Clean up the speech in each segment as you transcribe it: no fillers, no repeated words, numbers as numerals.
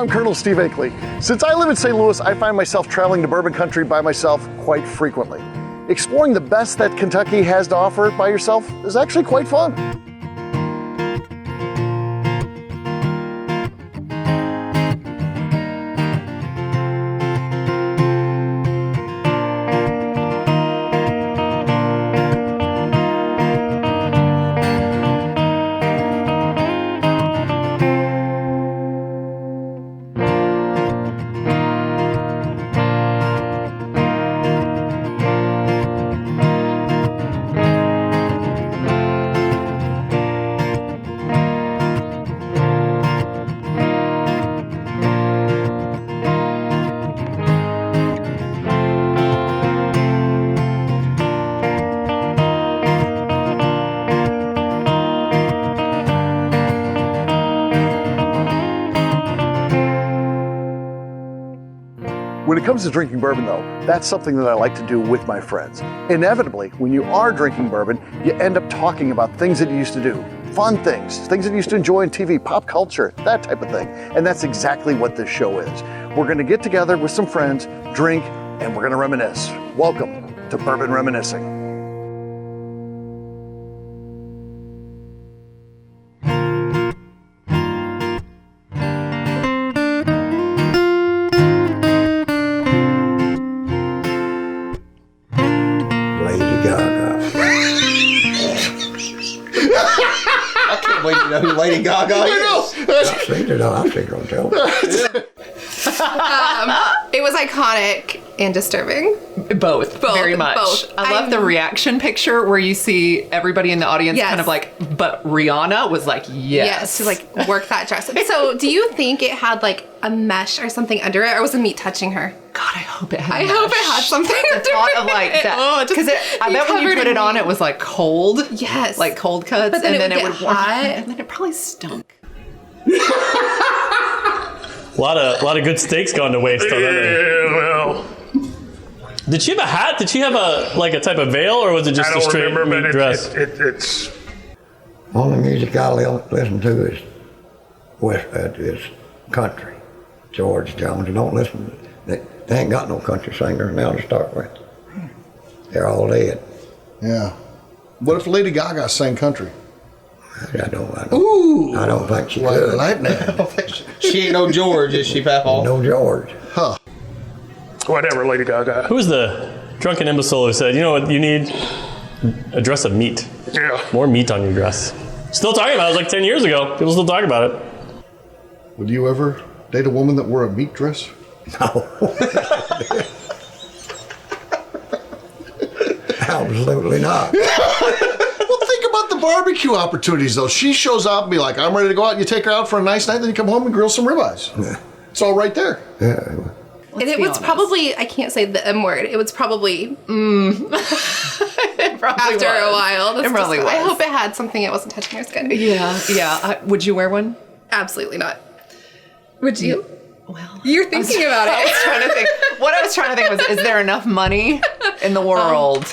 I'm Colonel Steve Akeley. Since I live in St. Louis, I find myself traveling to bourbon country by myself quite frequently. Exploring the best that Kentucky has to offer by yourself is actually quite fun. When it comes to drinking bourbon though, that's something that I like to do with my friends. Inevitably, when you are drinking bourbon, you end up talking about things that you used to do. Fun things that you used to enjoy on TV, pop culture, that type of thing. And that's exactly what this show is. We're gonna get together with some friends, drink, and we're gonna reminisce. Welcome to Bourbon Reminiscing. Wait, you know who Lady Gaga is? I've seen it on television. It was iconic and disturbing. Both, very much. Both. I love the reaction picture where you see everybody in the audience Yes. kind of like, but Rihanna was like, yes. To like work that dress. So do you think it had like a mesh or something under it, or was the meat touching her? God, I hope it had I hope it had something The under thought it. of like that. Because I bet when you put it on, it was like cold. Yes. Like cold cuts. But then and it then would it get would hot. And then it probably stunk. A lot of good steaks gone to waste on that. Yeah, well, Did she have a hat? Did she have a type of veil, or was it just I a don't straight remember, but dress? it's Only music I listen to is is country. George Jones. I don't listen. They ain't got no country singers now to start with. They're all dead. Yeah. What if Lady Gaga sang country? I don't. Ooh. I don't think she Like could. lightning. She ain't no George, is she, Papa? No George. Huh. whatever, Lady Gaga. Who was the drunken imbecile who said, you know what, you need a dress of meat? Yeah. More meat on your dress. Still talking about it. It was like 10 years ago. People still talk about it. Would you ever date a woman that wore a meat dress? No. Absolutely not. Well, think about the barbecue opportunities, though. She shows up and be like, I'm ready to go out, and you take her out for a nice night, then you come home and grill some ribeyes. Yeah. It's all right there. Yeah. And it was probably, I can't say the M word, it was probably It probably after a while. It probably was. I hope it had something it wasn't touching your skin. Yeah. Would you wear one? Absolutely not. Would you? Well, You're thinking about I it. was trying to think. What I was trying to think was, is there enough money in the world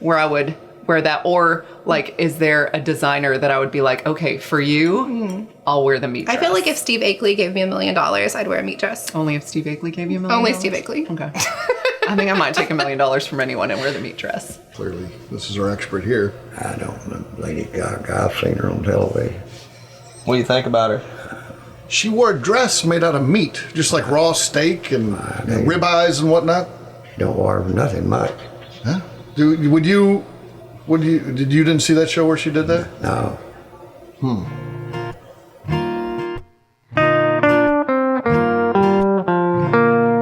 where I would wear that? Or, like, is there a designer that I would be like, okay, for you, I'll wear the meat dress? I feel like if Steve Akeley gave me $1 million, I'd wear a meat dress. Only if Steve Akeley gave you $1 million? Only Steve Akeley. Okay. I think I might take $1 million from anyone and wear the meat dress. Clearly, this is our expert here. I don't know. Lady Gaga, I've seen her on television. What do you think about her? She wore a dress made out of meat, just like raw steak and ribeyes and whatnot. She don't wear nothing much. Huh? Did you didn't see that show where she did that? No.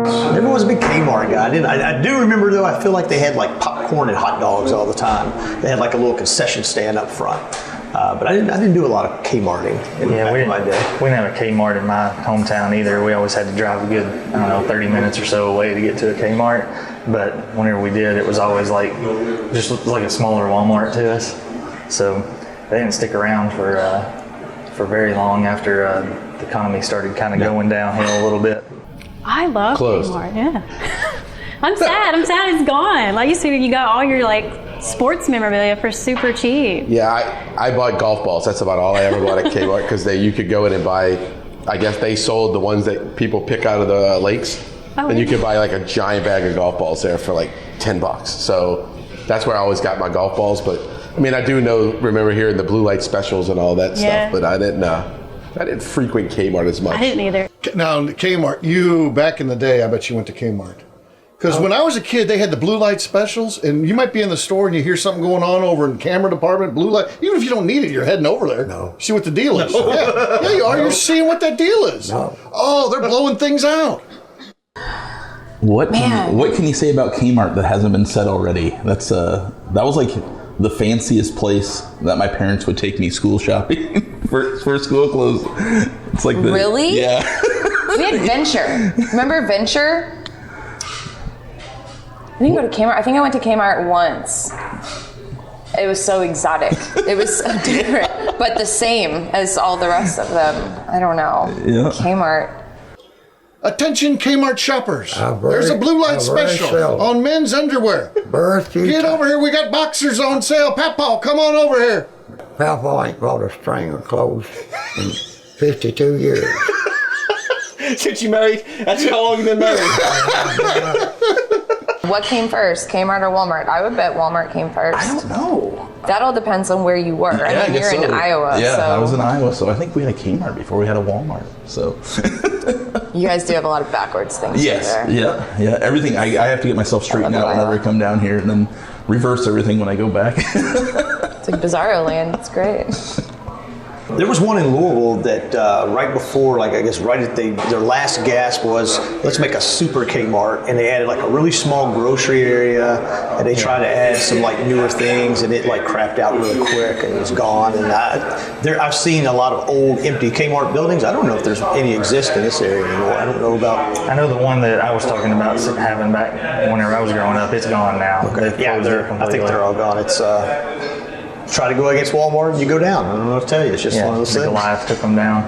I never was a big Kmart guy. I do remember though, I feel like they had like popcorn and hot dogs all the time. They had like a little concession stand up front. But I didn't do a lot of Kmarting back in my day. We didn't have a Kmart in my hometown either. We always had to drive a good, 30 minutes or so away to get to a Kmart. But whenever we did, it was always like, just looked like a smaller Walmart to us. So they didn't stick around for very long after the economy started kind of going downhill a little bit. I love Kmart, yeah. I'm sad it's gone. Like, you got all your sports memorabilia for super cheap. Yeah, I bought golf balls. That's about all I ever bought at Kmart because you could go in and buy I guess they sold the ones that people pick out of the lakes. Oh, And you really? could buy like a giant bag of golf balls there for like $10. So that's where I always got my golf balls. But I mean, I do remember hearing the blue light specials and all that Yeah. stuff, but I didn't frequent Kmart as much. I didn't either. Now, Kmart, you, back in the day, I bet you went to Kmart. Because when I was a kid, they had the blue light specials, and you might be in the store and you hear something going on over in the camera department, blue light. Even if you don't need it, you're heading over there. No. See what the deal is. Yeah, you are. You're seeing what that deal is. No. Oh, they're blowing things out. What can you say about Kmart that hasn't been said already? That was like the fanciest place that my parents would take me school shopping for school clothes. It's like Really? Yeah. We had Venture. Remember Venture? I didn't go to Kmart. I think I went to Kmart once. It was so exotic. It was so different, but the same as all the rest of them. I don't know. Yeah. Kmart. Attention Kmart shoppers. very- There's a blue light how very special seldom. on men's underwear. Birth few Get over here. We got boxers on sale. Papaw, come on over here. Papa ain't bought a string of clothes in 52 years. Since you married, that's how long you've been married. What came first, Kmart or Walmart? I would bet Walmart came first. I don't know. That all depends on where you were. Yeah, I mean, guess you're in so. Iowa, Yeah, so I was in Iowa, so I think we had a Kmart before we had a Walmart. So. you guys do have a lot of backwards things Yes. there. Yeah. Everything. I have to get myself straightened out whenever I come down here, and then reverse everything when I go back. It's like Bizarro Land. It's great. There was one in Louisville that right before, like I guess right at their last gasp was, let's make a super Kmart, and they added like a really small grocery area, and they tried to add some like newer things, and it like crapped out really quick, and it was gone. And I've seen a lot of old empty Kmart buildings. I don't know if there's any exist in this area anymore. I don't know about. I know the one that I was talking about having back whenever I was growing up. It's gone now. Okay. They've Yeah, closed it I think completely. they're all gone. It's try to go against Walmart, you go down. I don't know what to tell you. It's just one of those things. Goliath took them down.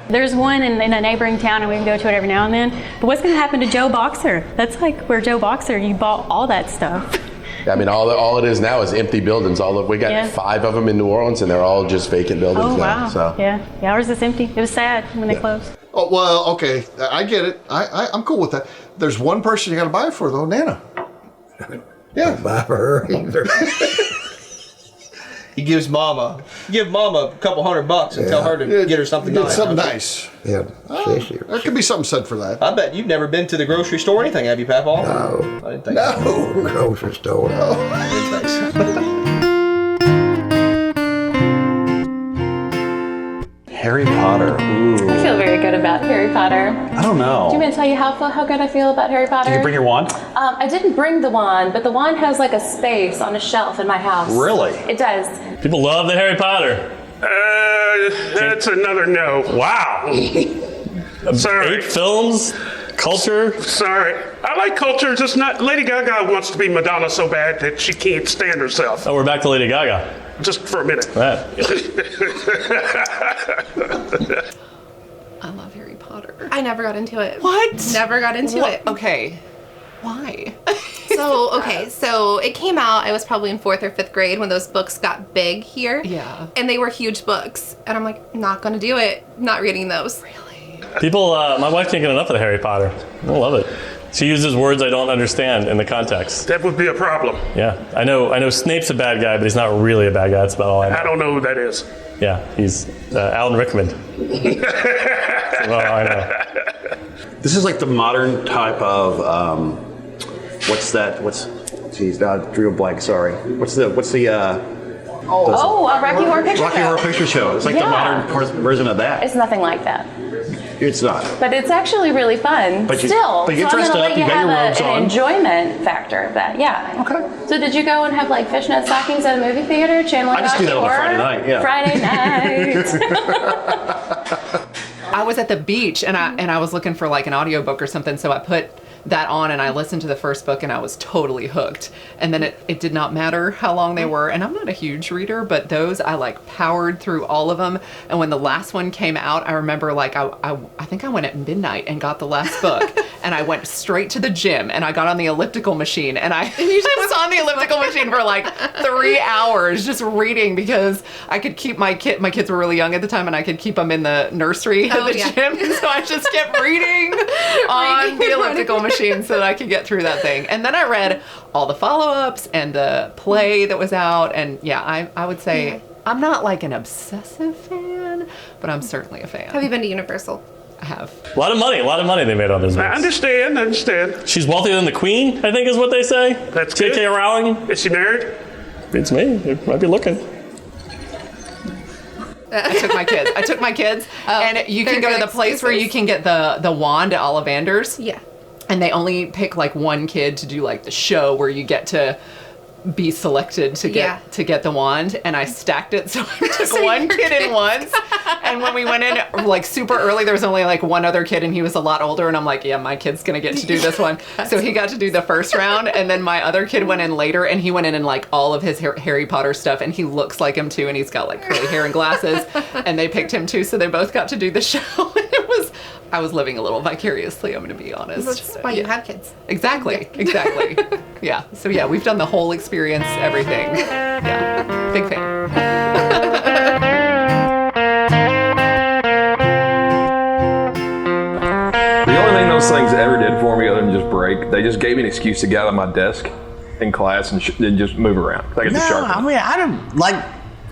There's one in a neighboring town, and we can go to it every now and then. But what's going to happen to Joe Boxer? That's like where Joe Boxer, you bought all that stuff. I mean, all it is now is empty buildings. We got 5 of them in New Orleans, and they're all just vacant buildings Oh, now. wow. So. Yeah, ours is empty. It was sad when they closed. Oh, well, okay. I get it. I'm cool with that. There's one person you got to buy it for, though, Nana. Yeah. Don't buy for her either. He give Mama a couple $100 and tell her to get her something nice. Something nice. Yeah, There could be something said for that. I bet you've never been to the grocery store or anything, have you, Papaw? No. I didn't think so. Grocery store. Harry Potter. Ooh. I feel very good about Harry Potter. I don't know. Do you want me to tell you how good I feel about Harry Potter? Did you bring your wand? I didn't bring the wand, but the wand has like a space on a shelf in my house. Really? It does. People love the Harry Potter. That's another no. Wow. Sorry. 8 films, culture. Sorry. I like culture, just not. Lady Gaga wants to be Madonna so bad that she can't stand herself. Oh, we're back to Lady Gaga. Just for a minute. Right. I love Harry Potter. I never got into it. What? Never got into it. Okay. Why? So it came out, I was probably in 4th or 5th grade when those books got big here. Yeah. And they were huge books. And I'm like, not gonna do it. Not reading those. Really? People, my wife can't get enough of the Harry Potter. I love it. She uses words I don't understand in the context. That would be a problem. Yeah, I know Snape's a bad guy, but he's not really a bad guy. That's about all I know. I don't know who that is. Yeah, he's Alan Rickman. That's about all I know. This is like the modern type of drew a blank. Sorry. What's the Rocky Horror Picture Rocky Show. Horror Picture Show. It's like the modern version of that. It's nothing like that. It's not. But it's actually really fun. But you Still. get so dressed I'm up, gonna let you you got have your robes an on. enjoyment factor of that. Yeah. Okay. So did you go and have like fishnet stockings at a movie theater, channeling I just do Rocky that on a Horror? Friday night, yeah. Friday night. I was at the beach and I was looking for like an audiobook or something, so I put that on and I listened to the first book and I was totally hooked. And then it did not matter how long they were. And I'm not a huge reader, but those I like powered through all of them. And when the last one came out, I remember like I think I went at midnight and got the last book and I went straight to the gym and I got on the elliptical machine and I was on the elliptical machine for like 3 hours just reading because I could keep my kids were really young at the time and I could keep them in the nursery at the gym. So I just kept reading on the elliptical machine so that I could get through that thing. And then I read all the follow-ups and the play that was out. And yeah, I would say I'm not like an obsessive fan, but I'm certainly a fan. Have you been to Universal? I have. A lot of money they made on this. I understand. She's wealthier than the Queen, I think is what they say. That's J.K. good. Rowling. Is she married? It's me. It might be looking. I took my kids, and you can go to the place where you can get the wand at Ollivanders. Yeah. And they only pick like one kid to do like the show where you get to be selected to get the wand, and I stacked it so I took one kid in once. And when we went in like super early, there was only like one other kid and he was a lot older, and I'm like, yeah, my kid's gonna get to do this one. So he got to do the first round, and then my other kid went in later and he went in like all of his Harry Potter stuff, and he looks like him too, and he's got like curly hair and glasses, and they picked him too, so they both got to do the show. I was living a little vicariously, I'm gonna be honest. That's why you have kids. Exactly. Yeah. So yeah, we've done the whole experience, everything. Yeah. Big fan. The only thing those things ever did for me, other than just break, they just gave me an excuse to get out of my desk in class and just move around. I get to sharpen. I mean, I don't like.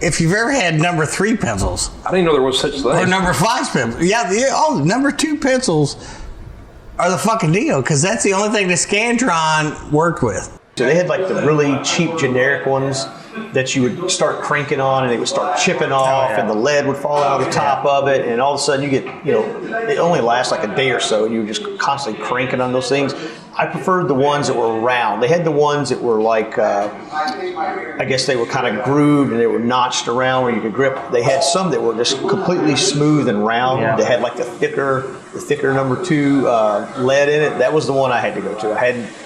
If you've ever had number 3 pencils. I didn't know there was such thing. Or number 5 pencils. Number 2 pencils are the fucking deal, because that's the only thing the Scantron worked with. So they had like the really cheap generic ones that you would start cranking on and they would start chipping off and the lead would fall out of the top of it, and all of a sudden you get, it only lasts like a day or so and you were just constantly cranking on those things. I preferred the ones that were round. They had the ones that were like, I guess they were kind of grooved and they were notched around where you could grip. They had some that were just completely smooth and round. They had like the thicker number 2 lead in it. That was the one I had to go to. I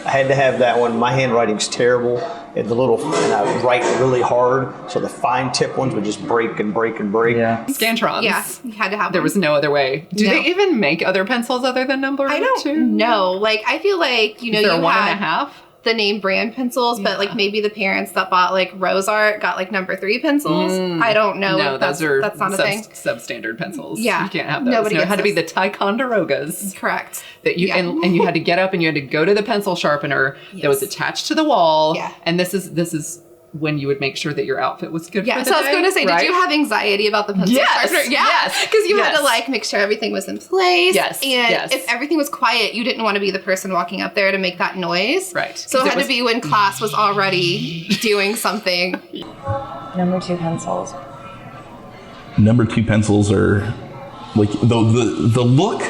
had to have that one. My handwriting's terrible. And I write really hard, so the fine tip ones would just break and break and break. Yeah. Scantrons. Yeah, you had to have There was no other way. Do they even make other pencils other than number 2? I don't know. Like, I feel like, Is there you one had and a half? the name brand pencils, but like maybe the parents that bought like Rose Art got like number 3 pencils. I don't know. No, that's not a thing. Substandard pencils. Yeah. You can't have those. Nobody it had gets to be those. the Ticonderogas. Correct. That you and you had to get up and you had to go to the pencil sharpener that was attached to the wall. Yeah. And this is when you would make sure that your outfit was good for the So I was day, going to say, right? did you have anxiety about the pencil Yes, sharpener? yes, Because you had yes. to like make sure everything was in place. Yes, And yes. if everything was quiet, you didn't want to be the person walking up there to make that noise. Right. So it had to be when class was already doing something. Number 2 pencils. Number 2 pencils are like the look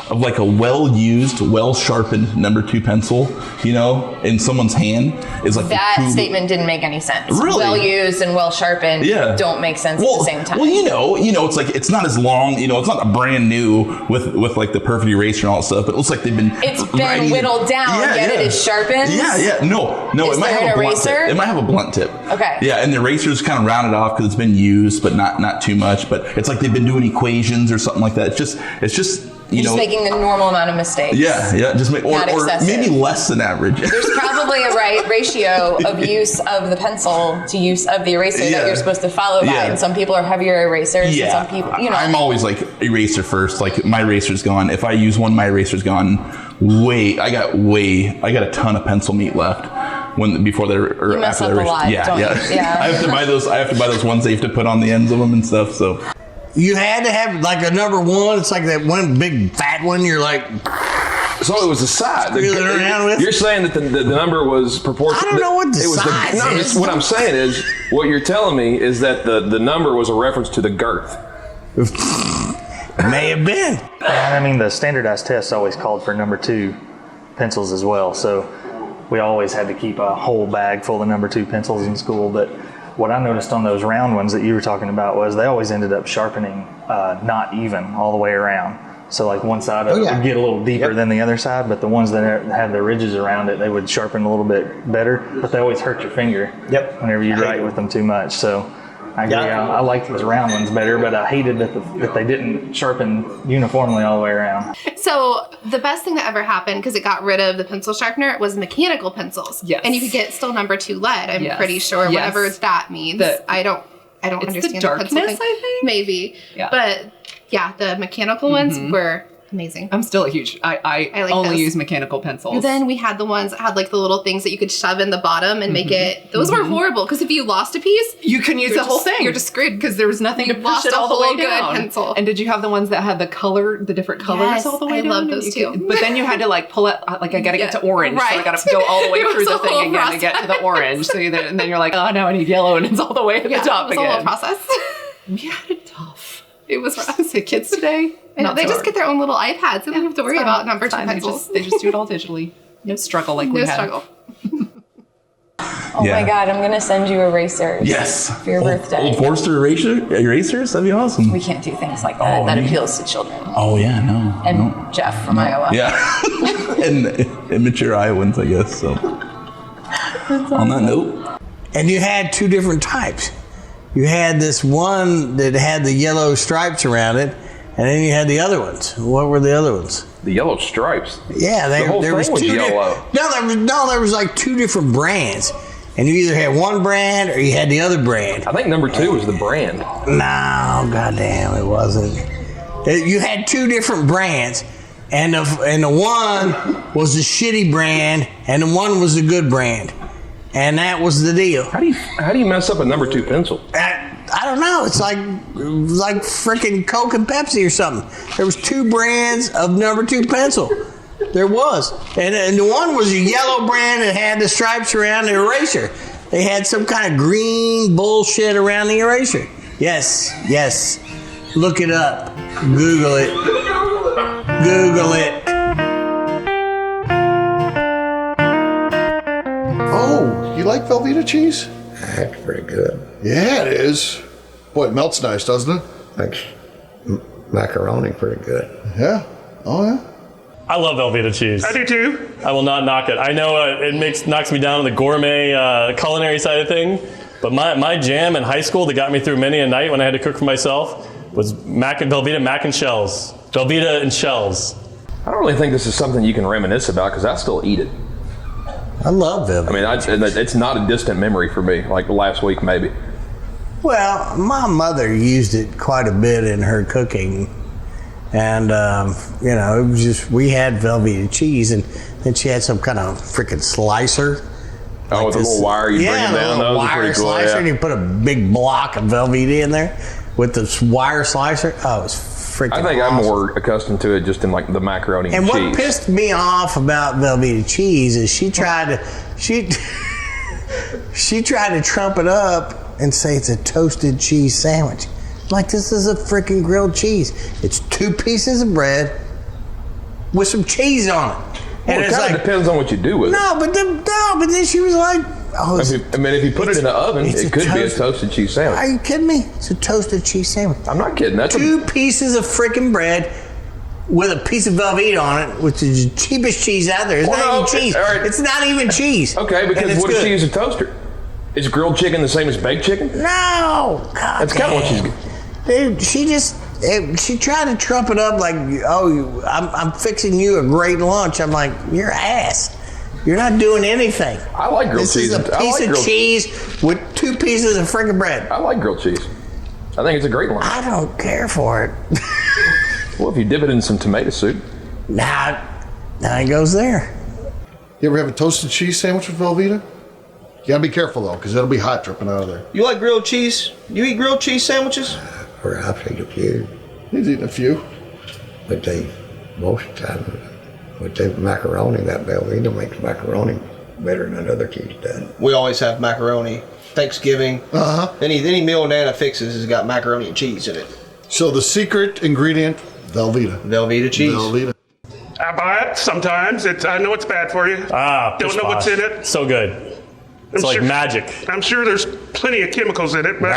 of like a well-used, well-sharpened number 2 pencil, in someone's hand is like That the cool... statement didn't make any sense. Really? Well used and well sharpened don't make sense at the same time. Well, it's like it's not as long. It's not a brand new with like the perfect eraser and all that stuff, but it looks like they've been. It's been whittled down, yet it is sharpened. Yeah. No. Is It might there have an a blunt tip. eraser? It might have a blunt tip. Okay. Yeah, and the eraser's kind of rounded off because it's been used, but not too much. But it's like they've been doing equations or something like that. It's just. Just making the normal amount of mistakes. Yeah, just make, or maybe less than average. There's probably a right ratio of use of the pencil to use of the eraser that you're supposed to follow by. And some people are heavier erasers, and some people, I'm always like eraser first. Like my eraser's gone. If I use one, my eraser's gone. I got a ton of pencil meat left. Before they're or you mess after up a lot, don't you? Yeah. I have to buy those ones they have to put on the ends of them and stuff. So You had to have like a number 1. It's like that one big fat one. You're like, so it was the size. around with. You're saying that the number was proportional. I don't know what the size is. What I'm saying is, what you're telling me is that the number was a reference to the girth. May have been. I mean, the standardized tests always called for number 2 pencils as well. So we always had to keep a whole bag full of number 2 pencils in school. But what I noticed on those round ones that you were talking about was they always ended up sharpening not even all the way around. So like one side of it would get a little deeper than the other side, but the ones that have the ridges around it, they would sharpen a little bit better, but they always hurt your finger whenever you write with them too much. So I agree. I like these round ones better, but I hated that they didn't sharpen uniformly all the way around. So the best thing that ever happened, because it got rid of the pencil sharpener, was mechanical pencils. Yes. And you could get still number 2 lead, I'm pretty sure, whatever that means. I don't understand the darkness, pencil thing. I think? Maybe. Yeah. But yeah, the mechanical ones were amazing. I'm still a huge. I like only those. use mechanical pencils. And then we had the ones that had like the little things that you could shove in the bottom and make it. Those were horrible because if you lost a piece, you couldn't use the whole thing. You're just screwed because there was nothing to push it all the way down. Good pencil. And did you have the ones that had the different colors all the way down? I love those too. But then you had to like pull it. Like I got to get to orange, so I got to go all the way through the thing again to get to the orange. So and then you're like, oh, now I need yellow, and it's all the way at the top again. It was a whole process. We had it tough. It was rough. The kids today, they just get their own little iPads. They don't have to worry about number 2 pencils. They just do it all digitally. No struggle like we had. No struggle. Oh my God, I'm going to send you erasers. Yes. For your birthday. Old Forster erasers? That'd be awesome. We can't do things like that. That appeals to children. Oh, yeah, no. And Jeff from Iowa. Yeah. And immature Iowans, I guess. So, on that note. And you had 2 different types. You had this one that had the yellow stripes around it, and then you had the other ones. What were the other ones? The yellow stripes. Yeah, the whole thing was yellow. There was like 2 different brands, and you either had one brand or you had the other brand. I think number 2 was the brand. No, goddamn, it wasn't. You had 2 different brands, and the one was the shitty brand, and the one was the good brand. And that was the deal. How do you mess up a number 2 pencil? I don't know. It's like freaking Coke and Pepsi or something. There was 2 brands of number 2 pencil. There was, and the one was a yellow brand that had the stripes around the eraser. They had some kind of green bullshit around the eraser. Yes. Look it up. Google it. Google it. Oh, you like Velveeta cheese? That's pretty good. Yeah, it is. Boy, it melts nice, doesn't it? Makes macaroni pretty good. Yeah. Oh, yeah. I love Velveeta cheese. I do too. I will not knock it. I know it knocks me down on the gourmet culinary side of thing, but my jam in high school that got me through many a night when I had to cook for myself was Velveeta mac and shells. Velveeta and shells. I don't really think this is something you can reminisce about because I still eat it. I love Velveeta. I mean, it's not a distant memory for me, like last week maybe. Well, my mother used it quite a bit in her cooking. And, it was just, we had Velveeta cheese, and then she had some kind of freaking slicer. Oh, with a little wire you bring them down. Those are pretty cool. Slicer, and you put a big block of Velveeta in there with the wire slicer. Oh, it's freaking I think awesome. I'm more accustomed to it just in like the macaroni and cheese. And what pissed me off about Velveeta cheese is she tried to trump it up and say it's a toasted cheese sandwich. Like, this is a freaking grilled cheese. It's 2 pieces of bread with some cheese on it. And it kind of depends on what you do with it. But then she was like, if you put it in the oven, it could be a toasted cheese sandwich. Are you kidding me? It's a toasted cheese sandwich. I'm not kidding. That's 2 pieces of freaking bread with a piece of Velveeta on it, which is the cheapest cheese out there. It's not even cheese. Right. It's not even cheese. Okay, because what if she uses a toaster? Is grilled chicken the same as baked chicken? No. God, that's kind of what she's. She tried to trump it up like, I'm fixing you a great lunch. I'm like, your ass. You're not doing anything. I like grilled cheese. This is a piece of cheese with 2 pieces of freaking bread. I like grilled cheese. I think it's a great lunch. I don't care for it. Well, if you dip it in some tomato soup. Now it goes there. You ever have a toasted cheese sandwich with Velveeta? You gotta be careful though, because it'll be hot dripping out of there. You like grilled cheese? You eat grilled cheese sandwiches? I've eaten a few. He's eaten a few. But most of the time, with the macaroni, that Velveeta makes macaroni better than other cheese does. We always have macaroni. Thanksgiving. Any meal Nana fixes has got macaroni and cheese in it. So the secret ingredient, Velveeta. Velveeta cheese. Velveeta. I buy it sometimes. I know it's bad for you. Don't know what's in it. So good. It's like magic. I'm sure there's plenty of chemicals in it, but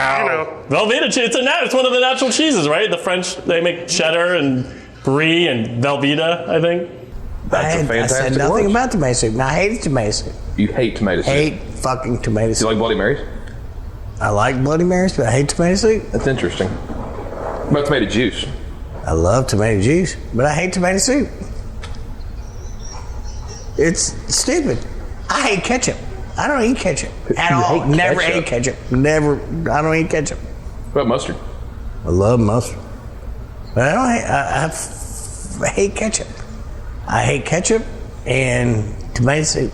Velveeta cheese, it's one of the natural cheeses, right? The French, they make cheddar and Brie and Velveeta, I think. That's a I fantastic said nothing lunch. about tomato soup. And I hated tomato soup. You hate tomato soup. Hate fucking tomato Do soup. you like Bloody Marys? I like Bloody Marys, but I hate tomato soup. That's interesting. What about tomato juice? I love tomato juice, but I hate tomato soup. It's stupid. I hate ketchup. I don't eat ketchup at You all. hate Never ketchup? ate ketchup. Never. I don't eat ketchup. What about mustard? I love mustard, but I don't. I hate ketchup. I hate ketchup and tomato soup,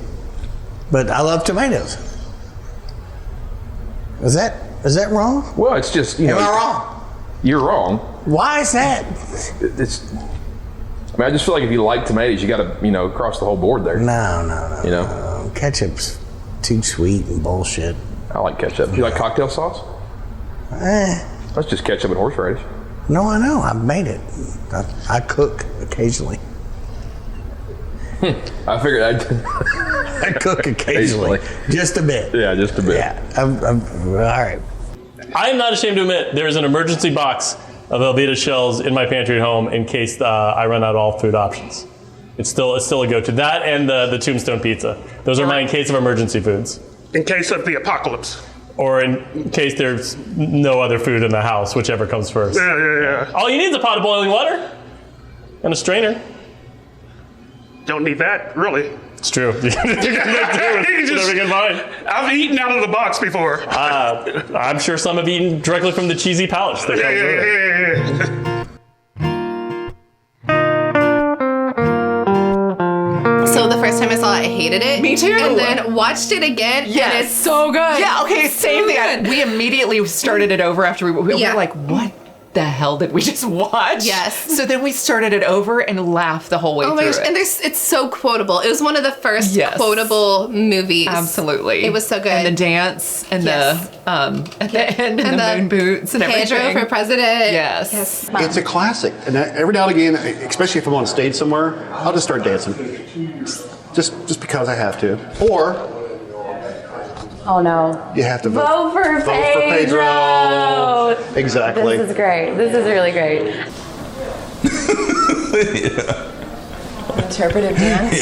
but I love tomatoes. Is that wrong? Well, it's just, you know. Am I wrong? You're wrong. Why is that? It's. I mean, I just feel like if you like tomatoes, you got to, you know, cross the whole board there. No. You know, Ketchup's too sweet and bullshit. I like ketchup. Do you like cocktail sauce? That's just ketchup and horseradish. No, I know. I've made it. I cook occasionally. I figured I cook occasionally. Just a bit. Yeah, just a bit. Yeah. I'm all right. I am not ashamed to admit there is an emergency box of Velveeta shells in my pantry at home in case I run out of all food options. It's still a go-to. That and the Tombstone pizza. Those are my in case of emergency foods. In case of the apocalypse. Or in case there's no other food in the house, whichever comes first. Yeah. All you need is a pot of boiling water and a strainer. Don't need that, really. It's true. You can find. I've eaten out of the box before. I'm sure some have eaten directly from the cheesy pouch that comes with it. So the first time I saw it, I hated it. Me too. And then watched it again, and it's so good. Yeah, okay, same So thing. good. We immediately started it over after we were like, what the hell did we just watch? Yes. So then we started it over and laughed the whole way Oh through my gosh, it. and it's so quotable. It was one of the first quotable movies. Absolutely. It was so good. And the dance and the at the end and the moon boots and Pedro everything. for president. Yes. It's a classic, and every now and again, especially if I'm on stage somewhere, I'll just start dancing, just because I have to. Or Oh no. you have to Vote for Pedro. Exactly. This is great. This is really great. Interpretive dance?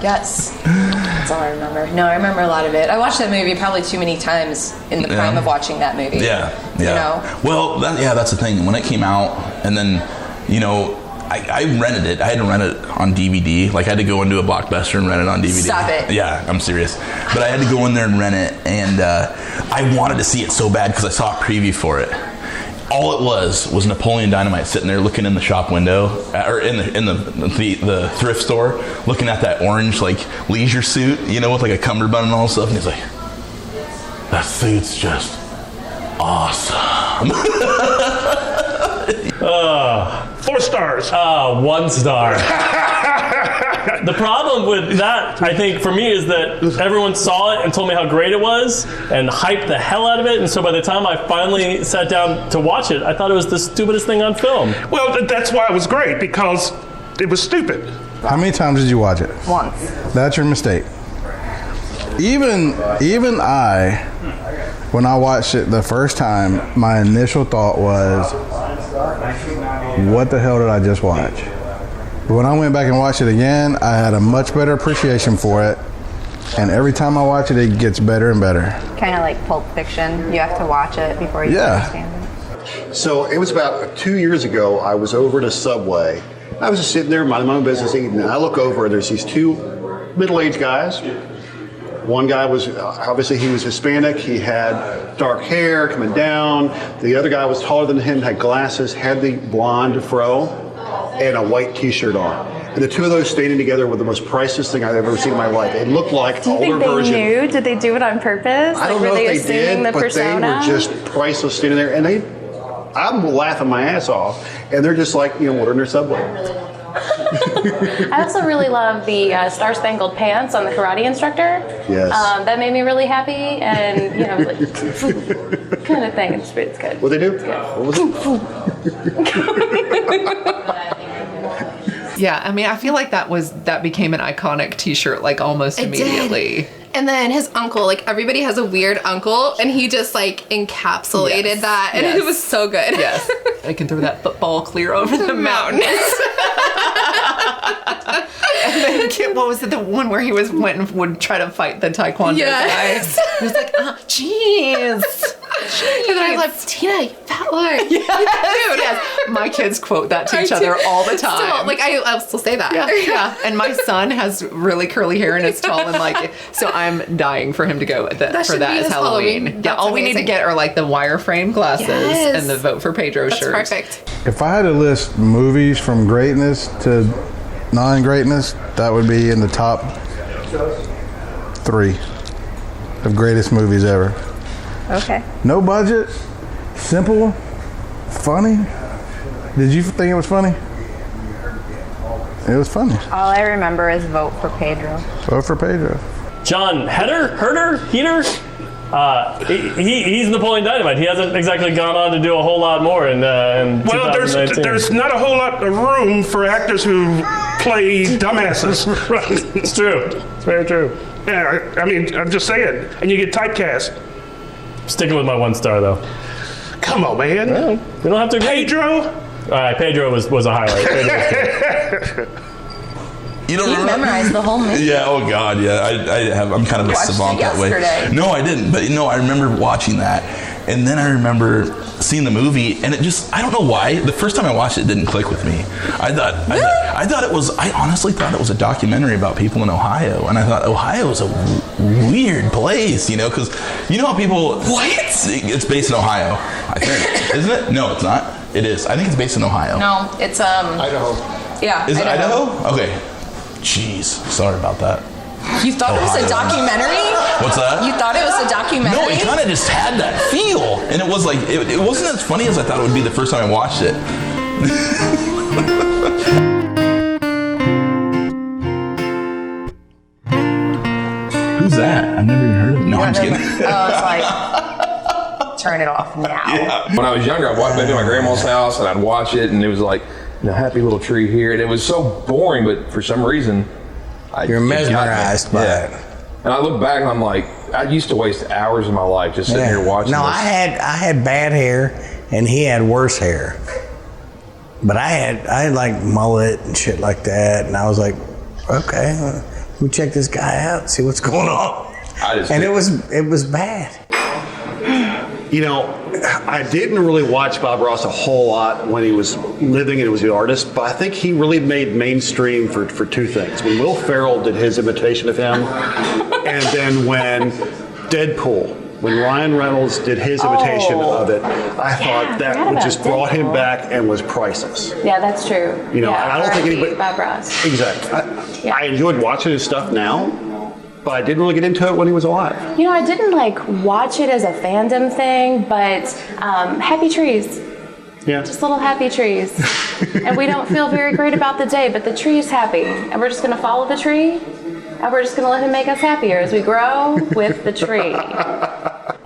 Yes. That's all I remember. No, I remember a lot of it. I watched that movie probably too many times in the prime of watching that movie. Yeah. You know? Well, that's the thing. When it came out, and then, you know, I rented it. I had to rent it on DVD. Like, I had to go into a Blockbuster and rent it on DVD. Stop it. Yeah, I'm serious. But I had to go in there and rent it, and I wanted to see it so bad because I saw a preview for it. All it was Napoleon Dynamite sitting there looking in the shop window, or in the thrift store, looking at that orange like leisure suit, you know, with like a cummerbund and all stuff, and he's like, "That suit's just awesome." 4 stars. 1 star. The problem with that, I think, for me, is that everyone saw it and told me how great it was and hyped the hell out of it. And so by the time I finally sat down to watch it, I thought it was the stupidest thing on film. Well, that's why it was great, because it was stupid. How many times did you watch it? Once. That's your mistake. Even I, when I watched it the first time, my initial thought was, what the hell did I just watch? But when I went back and watched it again, I had a much better appreciation for it. And every time I watch it, it gets better and better. Kind of like Pulp Fiction. You have to watch it before you understand it. So it was about 2 years ago. I was over at a Subway. I was just sitting there, minding my own business, eating. And I look over, and there's these 2 middle-aged guys. One guy was, obviously he was Hispanic. He had dark hair coming down. The other guy was taller than him, had glasses, had the blonde fro, and a white t-shirt on. And the 2 of those standing together were the most priceless thing I've ever seen in my life. It looked like Do you older think they version. knew? Did they do it on purpose? I don't were know they if they assuming did, the but persona? they were just priceless standing there. And I'm laughing my ass off. And they're just like, ordering their Subway. I also really love the Star Spangled Pants on the karate instructor. Yes. That made me really happy, and like kind of thing. It's good. What they do? What was Yeah, I mean, I feel like that became an iconic T-shirt like almost immediately. And then his uncle, like everybody has a weird uncle, and he just like encapsulated that, and it was so good. Yes, I can throw that football clear over the mountains. And then what was it? The one where he would try to fight the taekwondo guy. He was like, jeez. And then I was like, Tina, you fat lard. Yes. My kids quote that to each other all the time. Still, like I'll still say that. Yeah. And my son has really curly hair and is tall and like, so I'm dying for him to go for that as Halloween. That's all we need to get are like the wireframe glasses and the Vote for Pedro shirt. Perfect. If I had to list movies from greatness to non-greatness, that would be in the top 3 of greatest movies ever. Okay. No budget, simple, funny. Did you think it was funny? It was funny. All I remember is Vote for Pedro. Vote for Pedro. John Heater? He's Napoleon Dynamite. He hasn't exactly gone on to do a whole lot more in 2019. There's not a whole lot of room for actors who play dumbasses. It's true. It's very true. Yeah, I mean, I'm just saying. And you get typecast. Sticking with my 1 star, though. Come on, man. Well, we don't have to agree. Pedro? All right, Pedro was a highlight. Pedro was You don't You remember? memorized the whole movie. Yeah. Oh God. Yeah. I'm kind of a Watched savant it that way. yesterday. No, I didn't. But I remember watching that, and then I remember seeing the movie, and it just—I don't know why. The first time I watched it, didn't click with me. I thought it was. I honestly thought it was a documentary about people in Ohio, and I thought Ohio is a weird place, because you know how people. What? It's based in Ohio, I think, isn't it? No, it's not. It is. I think it's based in Ohio. No, it's Idaho. Yeah. Is it Idaho? Okay. Jeez, sorry about that. You thought it was a documentary? What's that? You thought it was a documentary? No, it kind of just had that feel, and it was like it wasn't as funny as I thought it would be the first time I watched it. Who's that? I've never even heard of it. No, I'm just kidding. Oh, it's like, turn it off now. Yeah. When I was younger, I'd walk back to my grandma's house and I'd watch it, and it was like, happy little tree here, and it was so boring, but for some reason, you're mesmerized by it. And I look back and I'm like, I used to waste hours of my life just sitting here watching. No, this. I had bad hair, and he had worse hair. But I had like mullet and shit like that, and I was like, okay, we check this guy out, see what's going on. And it was bad. I didn't really watch Bob Ross a whole lot when he was living and was the artist, but I think he really made mainstream for 2 things. When Will Ferrell did his imitation of him, and then when when Ryan Reynolds did his imitation of it, I thought that just brought him back and was priceless. Yeah, that's true. And I don't think anybody... Bob Ross. Exactly. I enjoyed watching his stuff now, but I didn't really get into it when he was alive. I didn't watch it as a fandom thing, but happy trees. Yeah. Just little happy trees. And we don't feel very great about the day, but the tree is happy. And we're just going to follow the tree, and we're just going to let him make us happier as we grow with the tree.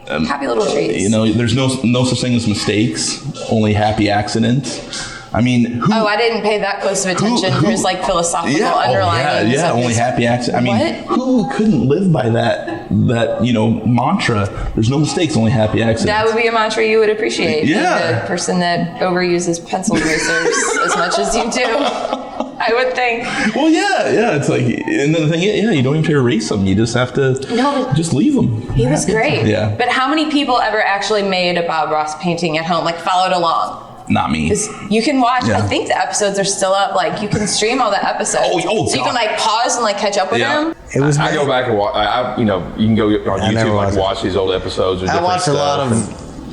Happy little trees. There's no such thing as mistakes, only happy accidents. I mean, I didn't pay that close of attention. There's philosophical underlying. Yeah, only happy accident. I mean, who couldn't live by that mantra? There's no mistakes, only happy accidents. That would be a mantra you would appreciate. Yeah. The person that overuses pencil erasers as much as you do, I would think. Well, yeah. It's like, and then the thing, you don't even have to erase them. You just have to just leave them. He was great. Yeah. But how many people ever actually made a Bob Ross painting at home? Followed along? Not me. You can watch. Yeah. I think the episodes are still up. You can stream all the episodes. Oh, so you can pause and catch up with them. It was. I go back and watch. You can go on YouTube and watch these old episodes. I watched a lot of,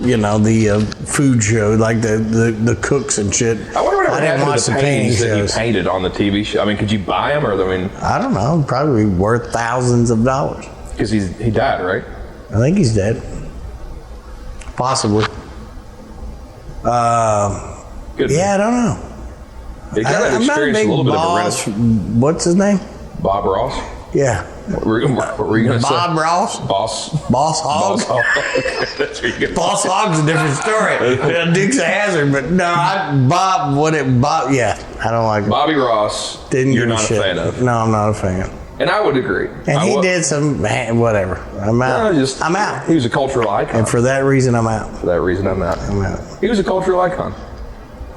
the food show, the cooks and shit. I wonder what didn't watch the paintings that he painted on the TV show. I mean, could you buy them, or I don't know. Probably worth thousands of dollars. Because he died, right? I think he's dead. Possibly. Yeah, I don't know. He kind of experienced a little bit of a renaissance. What's his name? Bob Ross. Yeah. What were you going to say? Bob Ross? Boss Hog? Boss Hog. Okay, that's where you get Boss Hog's a different story. Dukes of Hazzard, but no, Bob, yeah, I don't like it. Bobby Ross, You're not a fan of. No, I'm not a fan. And I would agree. And he did some, whatever. I'm out. I'm out. He was a cultural icon. And for that reason, I'm out. For that reason, I'm out. He was a cultural icon.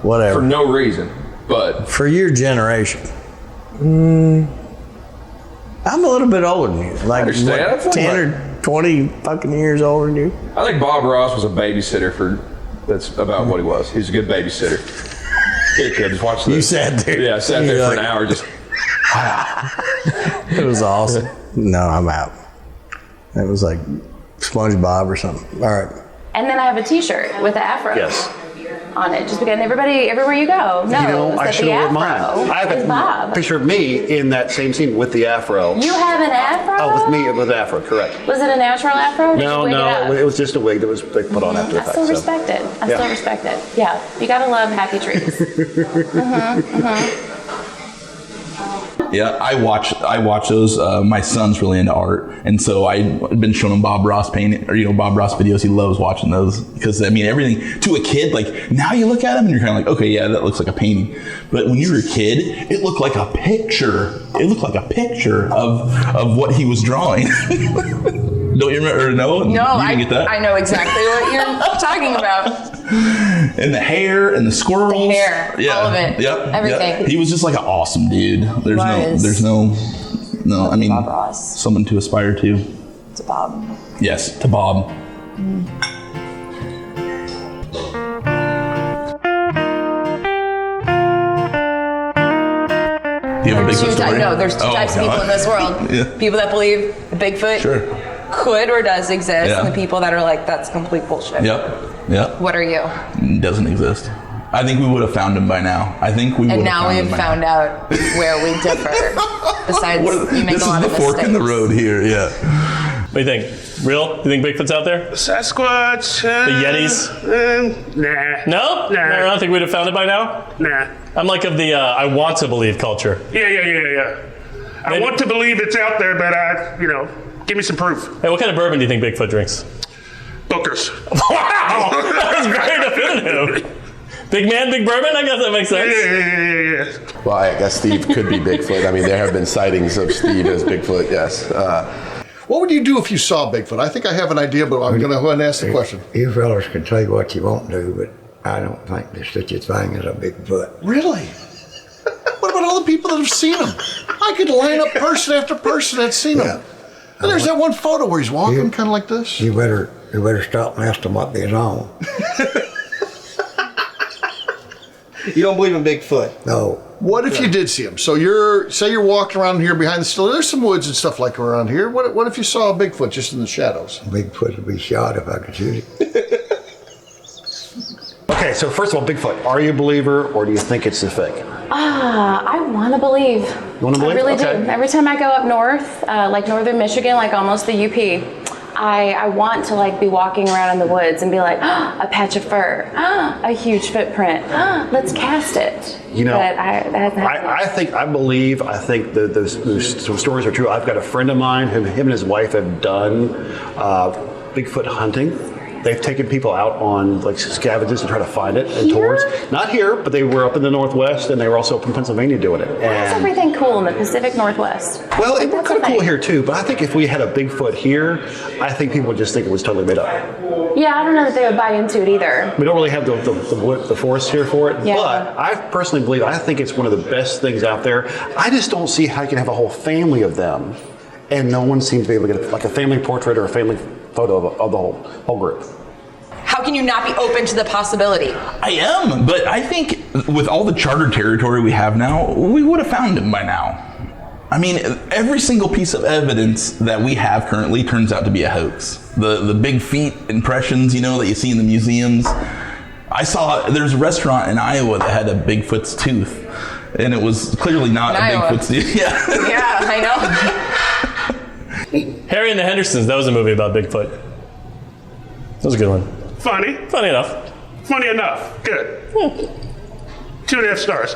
Whatever. For no reason, but for your generation. I'm a little bit older than you. Like what, 10 or 20 fucking years older than you. I think Bob Ross was a babysitter for. That's about what he was. He was a good babysitter. Here, kid, just watch this. You sat there. Yeah, I sat there for an hour just. It was awesome. No, I'm out. It was like SpongeBob or something. All right. And then I have a T-shirt with the afro. Yes. On it, just because everywhere you go knows I that should the have worn afro mine. I have is a Bob. picture of me in that same scene with the afro. You have an afro? Oh, with me with afro, correct. Was it a natural afro? Or did you wig it up? It was just a wig that was put on after the I fact. still respect it. I still respect it. Yeah, you gotta love happy trees. Yeah, I watch those. My son's really into art, and so I've been showing him Bob Ross painting, or Bob Ross videos. He loves watching those because I mean everything to a kid. Like now you look at him and you're kind of like, okay, yeah, that looks like a painting. But when you were a kid, it looked like a picture. It looked like a picture of what he was drawing. Don't you remember? Or no, No, you I didn't get that? I know exactly what you're talking about. And the hair and the squirrels. The hair, all of it. Yep. Everything. Yep. He was just like an awesome dude. There's no. I mean, Bob Ross. someone to aspire to. To Bob. Yes, to Bob. Do you have a Bigfoot story? I know there's two types of people in this world. Yeah. People that believe the Bigfoot could or does exist, Yeah. and the people that are like, that's complete bullshit. Yep. What are you? Doesn't exist. I think we would have found him by now. I think we would And have now found him we've by found out where we differ. Besides, you make this a lot is of the fork mistakes. in the road here, yeah. What do you think? Real? You think Bigfoot's out there? Sasquatch. The Yetis? Nah. No? Nah. I don't think we'd have found it by now? Nah. I'm like of the I want to believe culture. Yeah. I want to believe it's out there, but give me some proof. Hey, what kind of bourbon do you think Bigfoot drinks? Booker's. Wow! That was very definitive. Big man, big bourbon? I guess that makes sense. Yeah. Well, I guess Steve could be Bigfoot. I mean, there have been sightings of Steve as Bigfoot, yes. What would you do if you saw Bigfoot? I think I have an idea, but I'm going to go ahead and ask the question. You fellas can tell you what you want to do, but I don't think there's such a thing as a Bigfoot. Really? What about all the people that have seen him? I could line up person after person that's seen him. And there's that one photo where he's walking kind of like this. You better stop and ask him what they're on. You don't believe in Bigfoot? No. What if you did see him? So say you're walking around here behind the still. There's some woods and stuff like around here. What if you saw a Bigfoot just in the shadows? Bigfoot would be shot if I could shoot it. Okay, so first of all, Bigfoot, are you a believer or do you think it's a fake? I want to believe. You want to believe? I really Okay. do. Every time I go up north, like northern Michigan, like almost the UP, I want to like be walking around in the woods and be like, a patch of fur, a huge footprint. Let's cast it. But I think those stories are true. I've got a friend of mine who him and his wife have done Bigfoot hunting. They've taken people out on like scavengers to try to find it and tours. Not here, but they were up in the Northwest and they were also up in Pennsylvania doing it. Why is everything cool in the Pacific Northwest? Well, it was kind of cool here too, but I think if we had a Bigfoot here, I think people would just think it was totally made up. Yeah, I don't know that they would buy into it either. We don't really have the forest here for it, Yeah. but I personally believe, I think it's one of the best things out there. I just don't see how you can have a whole family of them and no one seems to be able to get like a family portrait or a family photo of the whole group. How can you not be open to the possibility? I am, but I think with all the charter territory we have now, we would have found him by now. I mean, every single piece of evidence that we have currently turns out to be a hoax. The big feet impressions, that you see in the museums. I saw there's a restaurant in Iowa that had a Bigfoot's tooth, and it was clearly not a Bigfoot's tooth. Yeah, I know. Harry and the Hendersons, that was a movie about Bigfoot. That was a good one. Funny enough. Good. 2.5 stars.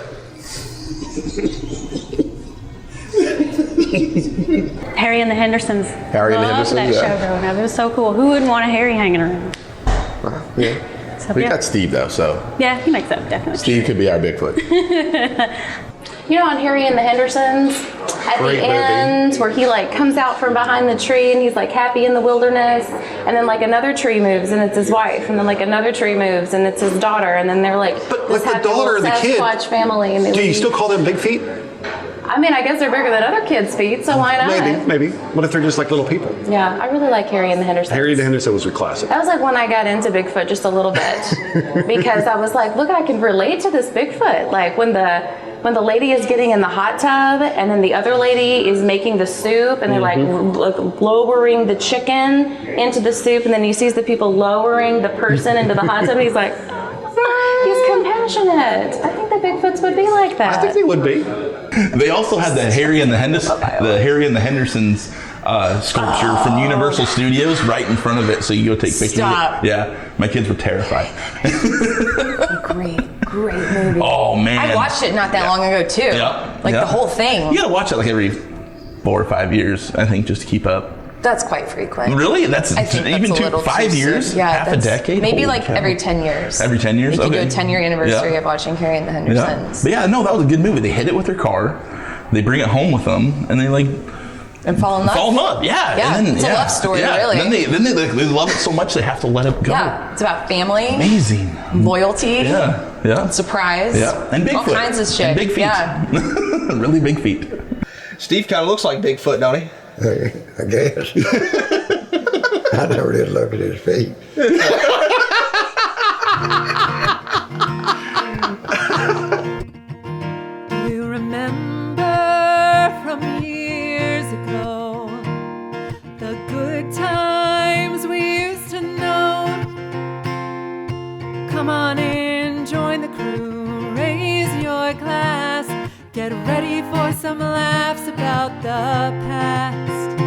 Harry and the Hendersons. Harry and the Loved Hendersons, that yeah. show growing up. It was so cool. Who wouldn't want a Harry hanging around? Yeah. So, We yeah. got Steve though, so Yeah, he makes up, definitely. Steve could be our Bigfoot. You know, on Harry and the Hendersons, at Great the movie. end, where he like comes out from behind the tree and he's like happy in the wilderness, and then like another tree moves and it's his wife, and then like another tree moves and it's his daughter, and then they're like this the happy daughter little and the kid, Sasquatch family. And they Do you leave. still call them big feet? I mean, I guess they're bigger than other kids' feet, so why not? Maybe. What if they're just like little people? Yeah, I really like Harry and the Hendersons. Harry the Henderson was a classic. That was like when I got into Bigfoot just a little bit, because I was like, look, I can relate to this Bigfoot. Like when the lady is getting in the hot tub, and then the other lady is making the soup, and they're like lowering the chicken into the soup, and then he sees the people lowering the person into the hot tub, and he's like, he's compassionate. I think the Bigfoots would be like that. I think they would be. They also had the Harry and the Hendersons sculpture from Universal Studios right in front of it, so you go take pictures Stop. of it. Yeah, my kids were terrified. Great movie. Oh man, I watched it not that long ago too. Yeah, Like the whole thing. You gotta watch it like every 4 or 5 years, I think, just to keep up. That's quite frequent. Really? That's I think even that's a little 5 too years? soon. Yeah, half a that's decade? Maybe Holy like cow. every 10 years. Every 10 years? You could Okay. do a 10-year anniversary Yeah. of watching Harry and the Hendersons. But yeah, no, that was a good movie. They hit it with their car, they bring it home with them, and they like And fall in love. fall in love. Yeah, Yeah, and then, it's a love story, yeah. really. And then they love it so much they have to let it go. Yeah, it's about family, Amazing. loyalty, Yeah. surprise, Yeah, and Bigfoot. all kinds of shit. And big feet. Yeah. Really big feet. Steve kind of looks like Bigfoot, don't he? I guess. I never did look at his feet. You remember from years ago the good times we used to know. Come on in, join the crew, raise your glass, get ready for some laughs about the past.